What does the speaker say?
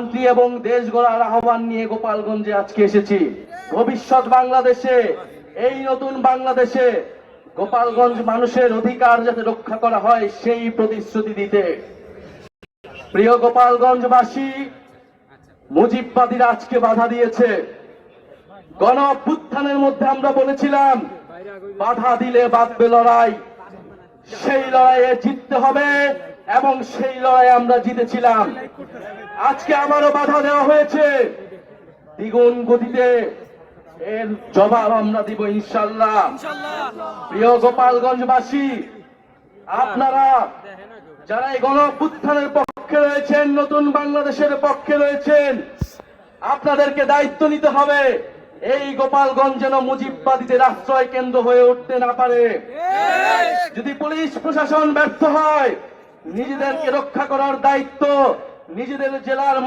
শান্তি এবং দেশ গড়ার আহ্বান নিয়ে গোপালগঞ্জে আজকে এসেছি। ভবিষ্যৎ বাংলাদেশে, এই নতুন বাংলাদেশে গোপালগঞ্জ মানুষের অধিকার যাতে রক্ষা করা হয় সেই প্রতিশ্রুতি দিতে। প্রিয় গোপালগঞ্জবাসী, মুজিববাদীরা আজকে বাধা দিয়েছে। গণ অভ্যুত্থানের মধ্যে আমরা বলেছিলাম বাধা দিলে বাঁধবে লড়াই, সেই লড়াইয়ে জিততে হবে এবং সেই লড়াই আমরা জিতেছিলাম। আজকে আমারও বাধা দেওয়া হয়েছে, দ্বিগুণ গতিতে এর জবাব আমরা দিব ইনশাল্লাহ। প্রিয় গোপালগঞ্জবাসী, আপনারা যারা এই গণ অভ্যুত্থানের পক্ষে রয়েছেন, নতুন বাংলাদেশের পক্ষে রয়েছেন, আপনাদেরকে দায়িত্ব নিতে হবে এই গোপালগঞ্জ যেন মুজিববাদীদের আশ্রয় কেন্দ্র হয়ে উঠতে না পারে। যদি পুলিশ প্রশাসন ব্যর্থ হয়, নিজেদেরকে রক্ষা করার দায়িত্ব নিজেদের জেলার